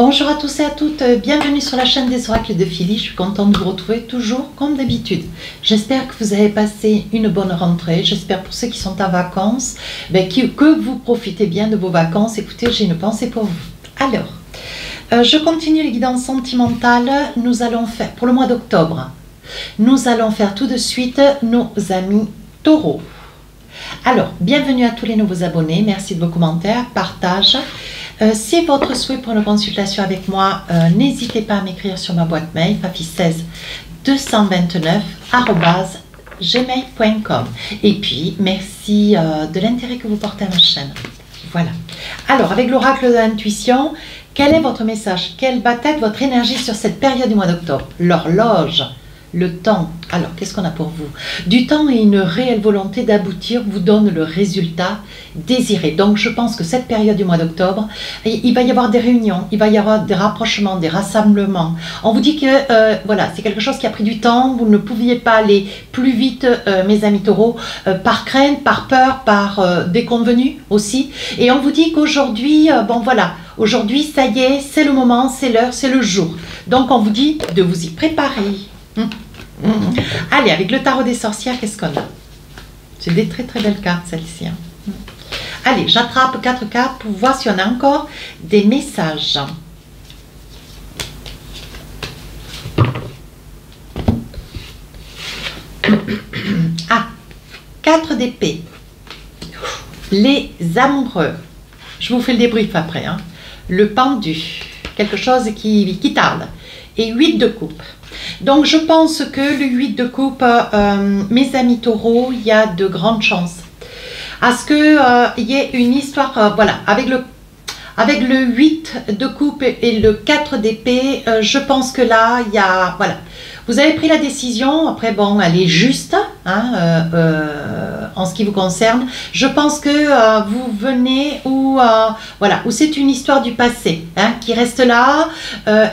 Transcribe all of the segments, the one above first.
Bonjour à tous et à toutes, bienvenue sur la chaîne des oracles de Philly. Je suis contente de vous retrouver toujours comme d'habitude. J'espère que vous avez passé une bonne rentrée. J'espère pour ceux qui sont en vacances que vous profitez bien de vos vacances. Écoutez, j'ai une pensée pour vous. Alors, je continue les guidances sentimentales. Nous allons faire pour le mois d'octobre. Nous allons faire tout de suite nos amis taureaux. Alors, bienvenue à tous les nouveaux abonnés. Merci de vos commentaires, partage. Si votre souhait pour une consultation avec moi, n'hésitez pas à m'écrire sur ma boîte mail papi16 229@gmail.com. Et puis, merci de l'intérêt que vous portez à ma chaîne. Voilà. Alors, avec l'oracle de l'intuition, quel est votre message? Quelle va être votre énergie sur cette période du mois d'octobre? L'horloge, le temps. Alors, qu'est-ce qu'on a pour vous? Du temps et une réelle volonté d'aboutir vous donne le résultat désiré. Donc, je pense que cette période du mois d'octobre, il va y avoir des réunions, il va y avoir des rapprochements, des rassemblements. On vous dit que, voilà, c'est quelque chose qui a pris du temps, vous ne pouviez pas aller plus vite, mes amis taureaux, par crainte, par peur, par déconvenus aussi. Et on vous dit qu'aujourd'hui, bon voilà, aujourd'hui, ça y est, c'est le moment, c'est l'heure, c'est le jour. Donc, on vous dit de vous y préparer. Allez, avec le tarot des sorcières, qu'est-ce qu'on a? C'est des très très belles cartes, celles-ci. Allez, j'attrape 4 cartes pour voir si on a encore des messages. Ah, 4 d'épée. Les amoureux. Je vous fais le débrief après. Le pendu. Quelque chose qui tarde. Et 8 de coupe. Donc, je pense que le 8 de coupe, mes amis taureaux, il y a de grandes chances à ce qu'il y ait une histoire, voilà, avec le 8 de coupe et le 4 d'épée, je pense que là, il y a, voilà, vous avez pris la décision, après, bon, elle est juste, en ce qui vous concerne. Je pense que vous venez où, voilà, où c'est une histoire du passé, qui reste là.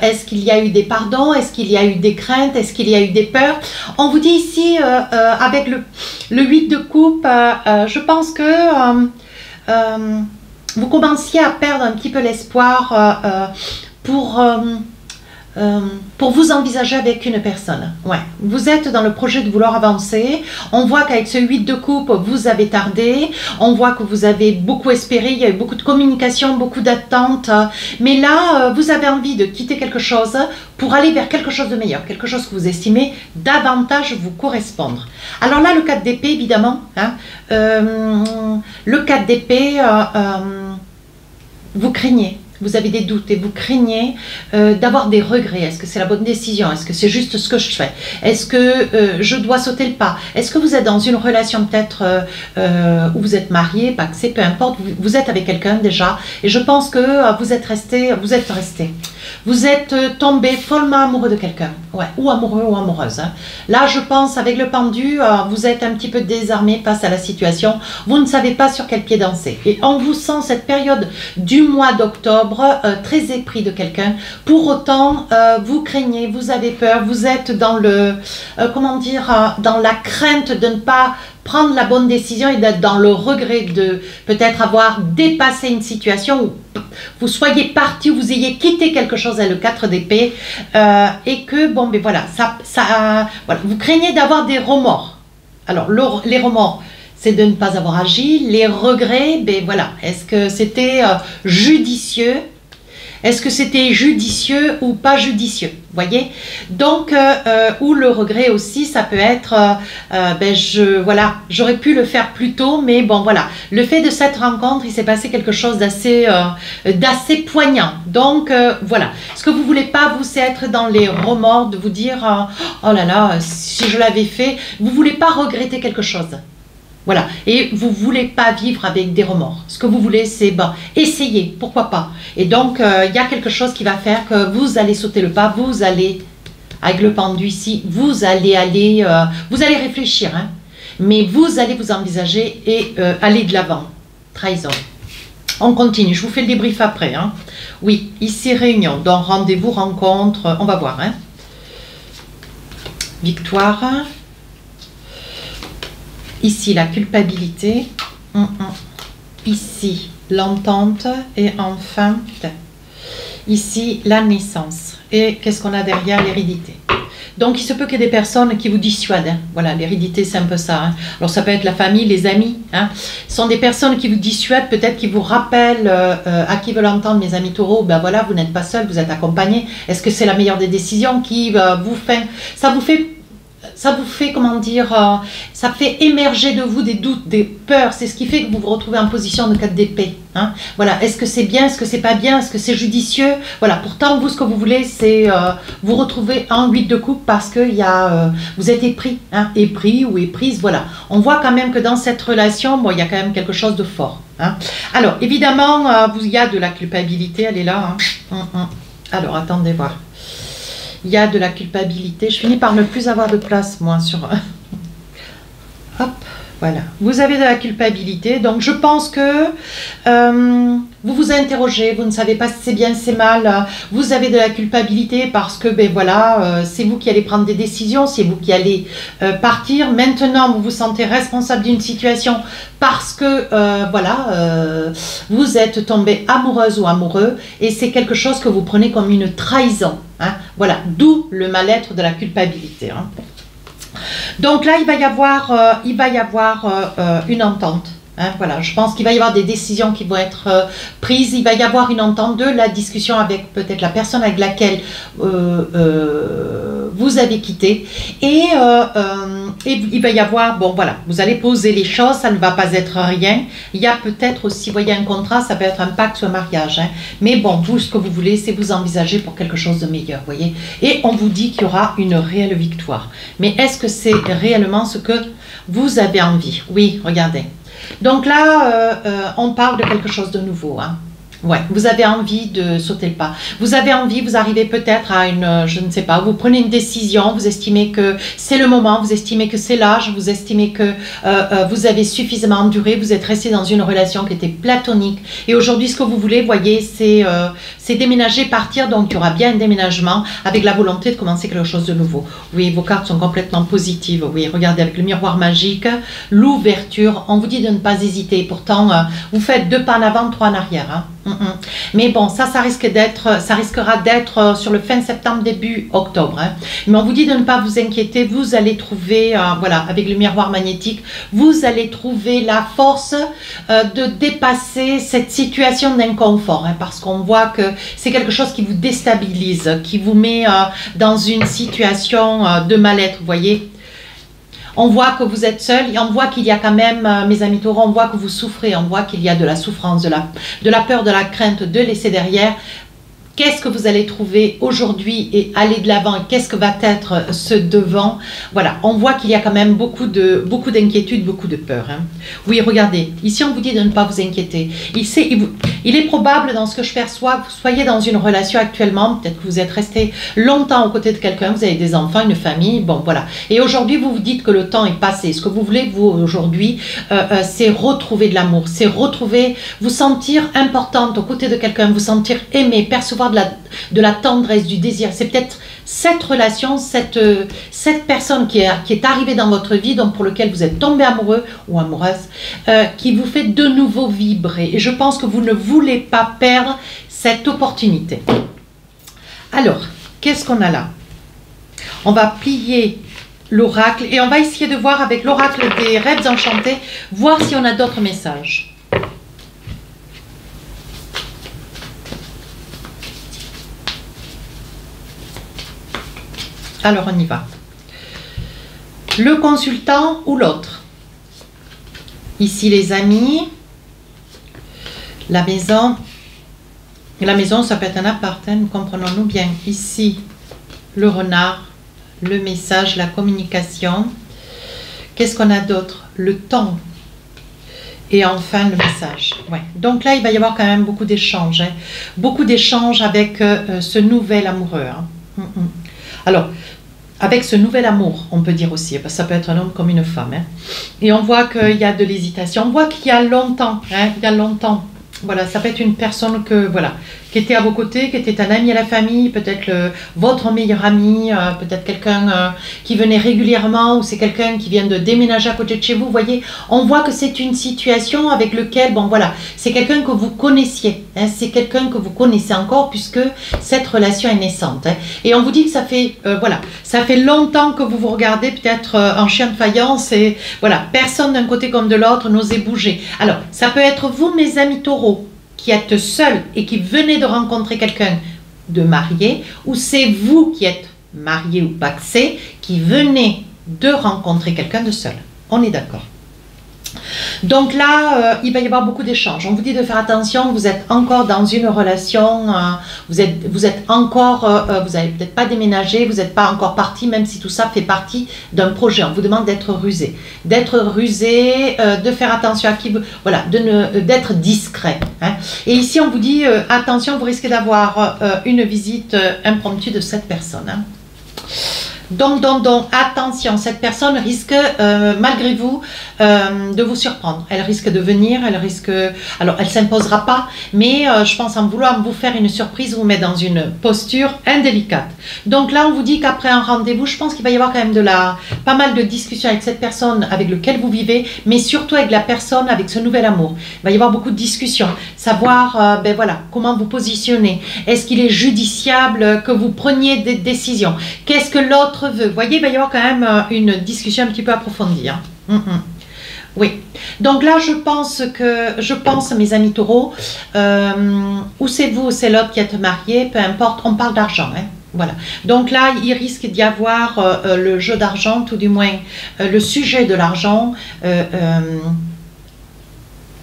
Est-ce qu'il y a eu des pardons? Est-ce qu'il y a eu des craintes? Est-ce qu'il y a eu des peurs? On vous dit ici, avec le 8 de coupe, je pense que vous commenciez à perdre un petit peu l'espoir pour vous envisager avec une personne. Ouais. Vous êtes dans le projet de vouloir avancer. On voit qu'avec ce 8 de coupe, vous avez tardé. On voit que vous avez beaucoup espéré. Il y a eu beaucoup de communication, beaucoup d'attentes. Mais là, vous avez envie de quitter quelque chose pour aller vers quelque chose de meilleur. Quelque chose que vous estimez davantage vous correspondre. Alors là, le 4 d'épée, évidemment. Le 4 d'épée, vous craignez. Vous avez des doutes et vous craignez d'avoir des regrets. Est-ce que c'est la bonne décision? Est-ce que c'est juste ce que je fais? Est-ce que je dois sauter le pas? Est-ce que vous êtes dans une relation peut-être où vous êtes marié, pas que c'est, peu importe, vous êtes avec quelqu'un déjà. Et je pense que vous êtes tombé follement amoureux de quelqu'un. Ouais, ou amoureux ou amoureuse. Là, je pense, avec le pendu, vous êtes un petit peu désarmé face à la situation. Vous ne savez pas sur quel pied danser. Et on vous sent cette période du mois d'octobre très épris de quelqu'un. Pour autant, vous craignez, vous avez peur, vous êtes dans le, comment dire, dans la crainte de ne pas prendre la bonne décision et d'être dans le regret de peut-être avoir dépassé une situation où vous soyez parti, ou vous ayez quitté quelque chose à le 4 d'épée et que, bon, mais voilà, voilà, vous craignez d'avoir des remords. Alors, les remords, c'est de ne pas avoir agi. Les regrets, ben voilà, est-ce que c'était judicieux? Est-ce que c'était judicieux ou pas judicieux? Voyez? Donc, ou le regret aussi, ça peut être, voilà, j'aurais pu le faire plus tôt, mais bon, voilà. Le fait de cette rencontre, il s'est passé quelque chose d'assez poignant. Donc, voilà. Ce que vous ne voulez pas, vous, c'est être dans les remords, de vous dire, oh là là, si je l'avais fait, vous ne voulez pas regretter quelque chose. Voilà, et vous ne voulez pas vivre avec des remords. Ce que vous voulez, c'est essayer, pourquoi pas. Et donc, il y a quelque chose qui va faire que vous allez sauter le pas, vous allez, avec le pendu ici, vous allez réfléchir, mais vous allez vous envisager et aller de l'avant. Trahison. On continue, je vous fais le débrief après. Oui, ici, réunion, donc rendez-vous, rencontre, on va voir. Victoire. Ici, la culpabilité. Ici, l'entente. Et enfin, Ici, la naissance. Et qu'est-ce qu'on a derrière? L'hérédité. Donc, il se peut qu'il y ait des personnes qui vous dissuadent. Hein. Voilà, l'hérédité, c'est un peu ça. Hein. Alors, ça peut être la famille, les amis. Hein. Ce sont des personnes qui vous dissuadent, peut-être qui vous rappellent, à qui veulent entendre, mes amis taureaux, ben voilà, vous n'êtes pas seul, vous êtes accompagné. Est-ce que c'est la meilleure des décisions qui vous fait... Ça vous fait, comment dire, ça fait émerger de vous des doutes, des peurs. C'est ce qui fait que vous vous retrouvez en position de 4 d'épée. Hein. Voilà, est-ce que c'est bien, est-ce que c'est pas bien, est-ce que c'est judicieux? Voilà, pourtant, vous, ce que vous voulez, c'est vous retrouver en 8 de coupe parce que vous êtes épris, hein, épris ou éprise. Voilà, on voit quand même que dans cette relation, bon, il y a quand même quelque chose de fort. Hein. Alors, évidemment, il y a de la culpabilité, elle est là. Hein. Alors, attendez voir. Il y a de la culpabilité. Je finis par ne plus avoir de place, moi, sur... Hop, voilà. Vous avez de la culpabilité. Donc, je pense que vous vous interrogez. Vous ne savez pas si c'est bien, si c'est mal. Vous avez de la culpabilité parce que, ben voilà, c'est vous qui allez prendre des décisions. C'est vous qui allez partir. Maintenant, vous vous sentez responsable d'une situation parce que, voilà, vous êtes tombé amoureuse ou amoureux. Et c'est quelque chose que vous prenez comme une trahison. Hein, voilà, d'où le mal-être de la culpabilité. Hein. Donc là, il va y avoir une entente. Hein, voilà, je pense qu'il va y avoir des décisions qui vont être prises. Il va y avoir une entente, de la discussion avec peut-être la personne avec laquelle vous avez quitté. Et il va y avoir, bon voilà, vous allez poser les choses, ça ne va pas être rien. Il y a peut-être aussi, vous voyez, un contrat, ça peut être un pacte ou un mariage. Hein. Mais bon, vous, ce que vous voulez, c'est vous envisager pour quelque chose de meilleur, vous voyez. Et on vous dit qu'il y aura une réelle victoire. Mais est-ce que c'est réellement ce que vous avez envie? Oui, regardez. Donc là, on parle de quelque chose de nouveau. Hein. Ouais, vous avez envie de sauter le pas. Vous avez envie, vous arrivez peut-être à une, je ne sais pas, vous prenez une décision, vous estimez que c'est le moment, vous estimez que c'est l'âge, vous estimez que vous avez suffisamment enduré, vous êtes resté dans une relation qui était platonique. Et aujourd'hui, ce que vous voulez, voyez, c'est déménager, partir. Donc, il y aura bien un déménagement avec la volonté de commencer quelque chose de nouveau. Oui, vos cartes sont complètement positives. Oui, regardez, avec le miroir magique, l'ouverture, on vous dit de ne pas hésiter. Pourtant, vous faites 2 pas en avant, 3 en arrière. Hein. Mais bon, ça risquera d'être sur le fin septembre, début octobre. Hein. Mais on vous dit de ne pas vous inquiéter, vous allez trouver, voilà, avec le miroir magnétique, vous allez trouver la force de dépasser cette situation d'inconfort. Hein, parce qu'on voit que c'est quelque chose qui vous déstabilise, qui vous met dans une situation de mal-être, vous voyez. On voit que vous êtes seul et on voit qu'il y a quand même, mes amis taureaux, on voit que vous souffrez, on voit qu'il y a de la souffrance, de la peur, de la crainte de laisser derrière. Qu'est-ce que vous allez trouver aujourd'hui et aller de l'avant? Qu'est-ce que va être ce devant? Voilà, on voit qu'il y a quand même beaucoup d'inquiétude, beaucoup de peur. Hein. Oui, regardez, ici on vous dit de ne pas vous inquiéter. Il est probable, dans ce que je perçois, que vous soyez dans une relation actuellement, peut-être que vous êtes resté longtemps aux côtés de quelqu'un, vous avez des enfants, une famille, bon voilà. Et aujourd'hui, vous vous dites que le temps est passé. Ce que vous voulez, vous, aujourd'hui, c'est retrouver de l'amour, c'est retrouver, vous sentir importante aux côtés de quelqu'un, vous sentir aimé, percevoir de la tendresse, du désir. C'est peut-être cette relation, cette personne qui est arrivée dans votre vie, donc pour lequel vous êtes tombé amoureux ou amoureuse, qui vous fait de nouveau vibrer. Et je pense que vous ne voulez pas perdre cette opportunité. Alors, qu'est-ce qu'on a là? On va plier l'oracle et on va essayer de voir avec l'oracle des rêves enchantés, voir si on a d'autres messages. Alors, on y va. Le consultant ou l'autre? Ici, les amis. La maison. La maison, ça peut être un appart, hein, comprenons-nous bien. Ici, le renard, le message, la communication. Qu'est-ce qu'on a d'autre? Le temps. Et enfin, le message. Ouais. Donc là, il va y avoir quand même beaucoup d'échanges. Hein. Beaucoup d'échanges avec ce nouvel amoureux. Hein. Alors, avec ce nouvel amour, on peut dire aussi, parce que ça peut être un homme comme une femme. Hein. Et on voit qu'il y a de l'hésitation. On voit qu'il y a longtemps. Hein, il y a longtemps. Voilà, ça peut être une personne que, voilà, qui était à vos côtés, qui était un ami à la famille, peut-être votre meilleur ami, peut-être quelqu'un qui venait régulièrement, ou c'est quelqu'un qui vient de déménager à côté de chez vous. Vous voyez, on voit que c'est une situation avec laquelle, bon voilà, c'est quelqu'un que vous connaissiez, hein, c'est quelqu'un que vous connaissez encore, puisque cette relation est naissante. Hein. Et on vous dit que ça fait, voilà, ça fait longtemps que vous vous regardez peut-être en chien de faïence, et voilà, personne d'un côté comme de l'autre n'osait bouger. Alors, ça peut être vous, mes amis taureaux, qui êtes seuls et qui venez de rencontrer quelqu'un de marié, ou c'est vous qui êtes marié ou paxé, qui venez de rencontrer quelqu'un de seul. On est d'accord. Donc là, il va y avoir beaucoup d'échanges. On vous dit de faire attention, vous êtes encore dans une relation, vous êtes encore, vous n'avez peut-être pas déménagé, vous n'êtes pas encore parti, même si tout ça fait partie d'un projet. On vous demande d'être rusé. D'être rusé, de faire attention à qui vous... Voilà, d'être discret. Hein. Et ici, on vous dit, attention, vous risquez d'avoir une visite impromptue de cette personne. Hein. Donc, attention, cette personne risque, malgré vous, de vous surprendre. Elle risque de venir, elle risque... Alors, elle ne s'imposera pas, mais je pense en vouloir vous faire une surprise, vous mettre dans une posture indélicate. Donc là, on vous dit qu'après un rendez-vous, je pense qu'il va y avoir quand même pas mal de discussions avec cette personne avec laquelle vous vivez, mais surtout avec la personne, avec ce nouvel amour. Il va y avoir beaucoup de discussions, savoir, ben voilà, comment vous positionner. Est-ce qu'il est judiciable que vous preniez des décisions? Qu'est-ce que l'autre veut? Vous voyez, il va y avoir quand même une discussion un petit peu approfondie. Hein. Oui. Donc là, je pense, mes amis taureaux, ou c'est vous ou c'est l'autre qui êtes marié, peu importe, on parle d'argent. Hein. Voilà. Donc là, il risque d'y avoir le jeu d'argent, tout du moins le sujet de l'argent.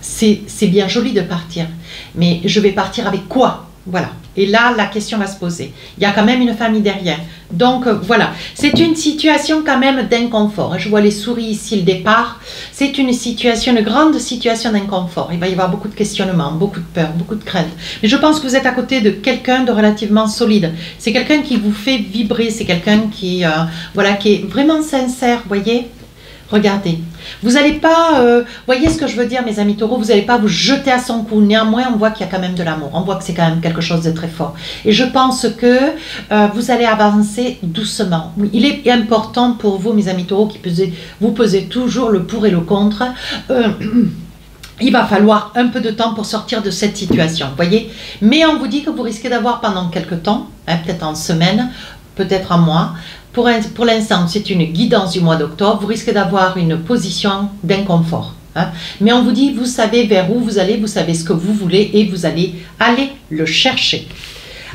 C'est bien joli de partir, mais je vais partir avec quoi? Voilà. Et là, la question va se poser. Il y a quand même une famille derrière. Donc, voilà. C'est une situation quand même d'inconfort. Je vois les souris ici, le départ. C'est une situation, une grande situation d'inconfort. Il va y avoir beaucoup de questionnements, beaucoup de peur, beaucoup de crainte. Mais je pense que vous êtes à côté de quelqu'un de relativement solide. C'est quelqu'un qui vous fait vibrer. C'est quelqu'un qui, voilà, qui est vraiment sincère, vous voyez. Regardez, vous n'allez pas, voyez ce que je veux dire, mes amis taureaux, vous n'allez pas vous jeter à son cou. Néanmoins, on voit qu'il y a quand même de l'amour. On voit que c'est quand même quelque chose de très fort. Et je pense que vous allez avancer doucement. Il est important pour vous, mes amis taureaux, vous pesez toujours le pour et le contre. Il va falloir un peu de temps pour sortir de cette situation, voyez. Mais on vous dit que vous risquez d'avoir pendant quelques temps, hein, peut-être en semaine, peut-être en mois. Pour l'instant, c'est une guidance du mois d'octobre. Vous risquez d'avoir une position d'inconfort. Hein. Mais on vous dit, vous savez vers où vous allez, vous savez ce que vous voulez et vous allez aller le chercher.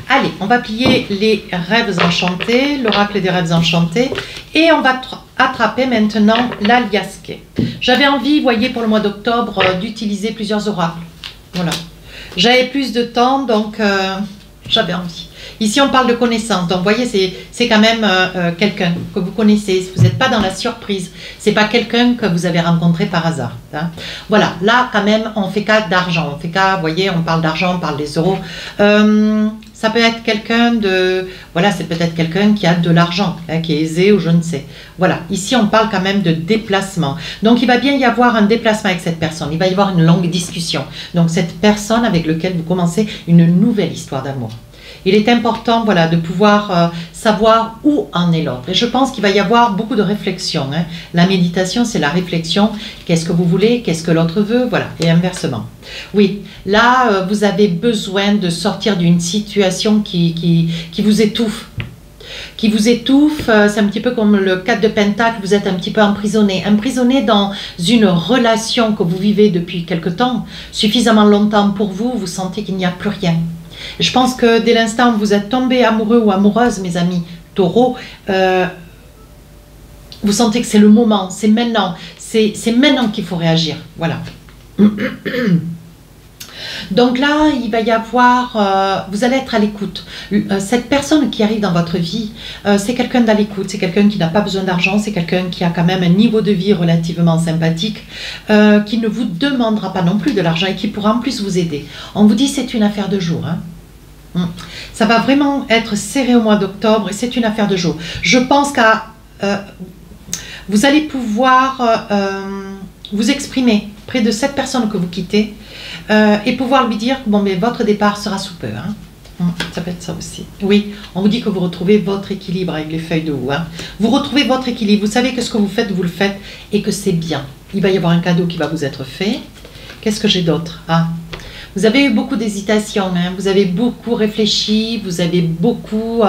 Allez, on va plier les rêves enchantés, l'oracle des rêves enchantés. Et on va attraper maintenant l'aliasqué. J'avais envie, vous voyez, pour le mois d'octobre, d'utiliser plusieurs oracles. Voilà. J'avais plus de temps, donc j'avais envie. Ici, on parle de connaissance. Donc, vous voyez, c'est quand même quelqu'un que vous connaissez. Vous n'êtes pas dans la surprise. Ce n'est pas quelqu'un que vous avez rencontré par hasard. Hein. Voilà. Là, quand même, on fait cas d'argent. On fait cas, vous voyez, on parle d'argent, on parle des euros. Ça peut être quelqu'un de... Voilà, c'est peut-être quelqu'un qui a de l'argent, hein, qui est aisé ou je ne sais. Voilà. Ici, on parle quand même de déplacement. Donc, il va bien y avoir un déplacement avec cette personne. Il va y avoir une longue discussion. Donc, cette personne avec laquelle vous commencez une nouvelle histoire d'amour. Il est important, voilà, de pouvoir savoir où en est l'autre. Et je pense qu'il va y avoir beaucoup de réflexion. Hein. La méditation, c'est la réflexion. Qu'est-ce que vous voulez? Qu'est-ce que l'autre veut? Voilà, et inversement. Oui, là, vous avez besoin de sortir d'une situation qui vous étouffe. Qui vous étouffe, c'est un petit peu comme le 4 de Pentacle, vous êtes un petit peu emprisonné. Emprisonné dans une relation que vous vivez depuis quelque temps, suffisamment longtemps pour vous, vous sentez qu'il n'y a plus rien. Je pense que dès l'instant où vous êtes tombé amoureux ou amoureuse, mes amis taureaux, vous sentez que c'est le moment, c'est maintenant qu'il faut réagir. Voilà. Donc là, il va y avoir, vous allez être à l'écoute. Cette personne qui arrive dans votre vie, c'est quelqu'un d'à l'écoute, c'est quelqu'un qui n'a pas besoin d'argent, c'est quelqu'un qui a quand même un niveau de vie relativement sympathique, qui ne vous demandera pas non plus de l'argent et qui pourra en plus vous aider. On vous dit c'est une affaire de jour. Hein. Ça va vraiment être serré au mois d'octobre et c'est une affaire de jour. Je pense qu'à vous allez pouvoir vous exprimer près de cette personne que vous quittez et pouvoir lui dire bon, mais votre départ sera sous peu. Hein. Ça peut être ça aussi. Oui, on vous dit que vous retrouvez votre équilibre avec les feuilles de houx. Hein. Vous retrouvez votre équilibre. Vous savez que ce que vous le faites et que c'est bien. Il va y avoir un cadeau qui va vous être fait. Qu'est-ce que j'ai d'autre? Vous avez eu beaucoup d'hésitation. Hein. Vous avez beaucoup réfléchi. Vous avez beaucoup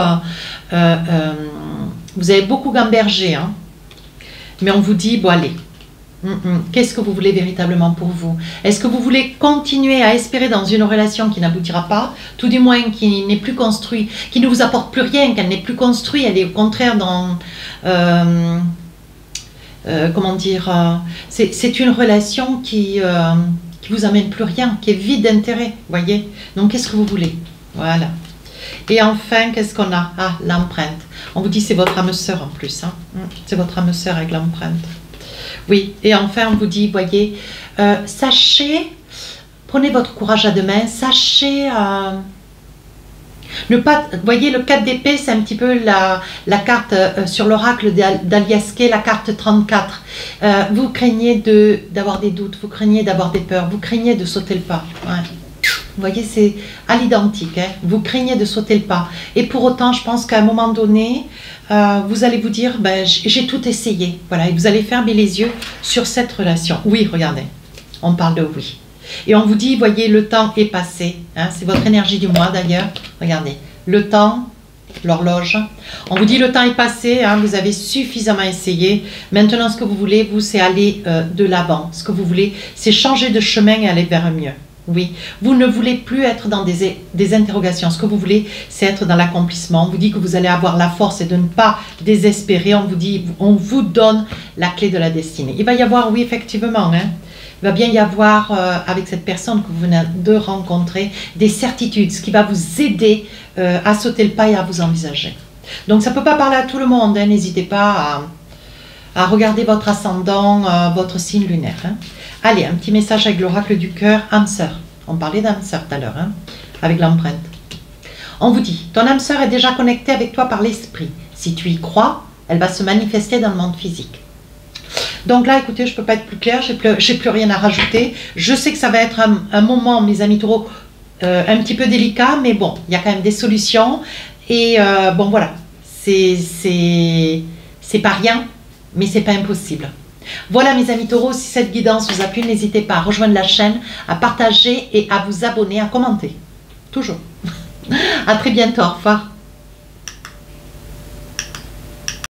gambergé. Hein. Mais on vous dit, bon allez. Qu'est-ce que vous voulez véritablement pour vous? Est-ce que vous voulez continuer à espérer dans une relation qui n'aboutira pas, tout du moins qui n'est plus construite, qui ne vous apporte plus rien, qu'elle n'est plus construite, elle est au contraire dans... comment dire, c'est une relation qui vous amène plus rien, qui est vide d'intérêt, voyez? Donc qu'est-ce que vous voulez? Voilà. Et enfin, qu'est-ce qu'on a? L'empreinte. On vous dit c'est votre âme sœur en plus. Hein? C'est votre âme sœur avec l'empreinte. Oui, et enfin, on vous dit, voyez, sachez, prenez votre courage à deux mains, sachez ne pas... Voyez, le 4 d'épée, c'est un petit peu la carte sur l'oracle d'Aliasquet, la carte 34. Vous craignez d'avoir des doutes, vous craignez d'avoir des peurs, vous craignez de sauter le pas. Ouais. Vous voyez, c'est à l'identique. Hein. Vous craignez de sauter le pas. Et pour autant, je pense qu'à un moment donné, vous allez vous dire, ben, j'ai tout essayé. Voilà, et vous allez fermer les yeux sur cette relation. Oui, regardez, on parle de oui. Et on vous dit, voyez, le temps est passé. Hein, c'est votre énergie du mois d'ailleurs. Regardez, le temps, l'horloge. On vous dit, le temps est passé, hein, vous avez suffisamment essayé. Maintenant, ce que vous voulez, vous, c'est aller de l'avant. Ce que vous voulez, c'est changer de chemin et aller vers un mieux. Oui, vous ne voulez plus être dans des interrogations. Ce que vous voulez, c'est être dans l'accomplissement. On vous dit que vous allez avoir la force et de ne pas désespérer. On vous dit, on vous donne la clé de la destinée. Il va y avoir, oui, effectivement, hein, il va bien y avoir, avec cette personne que vous venez de rencontrer, des certitudes, ce qui va vous aider à sauter le pas et à vous envisager. Donc, ça ne peut pas parler à tout le monde. Hein, n'hésitez pas à regarder votre ascendant, votre signe lunaire. Hein. Allez, un petit message avec l'oracle du cœur, âme sœur. On parlait d'âme sœur tout à l'heure, hein, avec l'empreinte. On vous dit, ton âme sœur est déjà connectée avec toi par l'esprit. Si tu y crois, elle va se manifester dans le monde physique. Donc là, écoutez, je ne peux pas être plus claire, j'ai plus rien à rajouter. Je sais que ça va être un moment, mes amis taureaux, un petit peu délicat, mais bon, il y a quand même des solutions. Et bon, voilà, c'est pas rien, mais c'est pas impossible. Voilà mes amis taureaux, si cette guidance vous a plu, n'hésitez pas à rejoindre la chaîne, à partager et à vous abonner, à commenter. Toujours. À très bientôt, au revoir.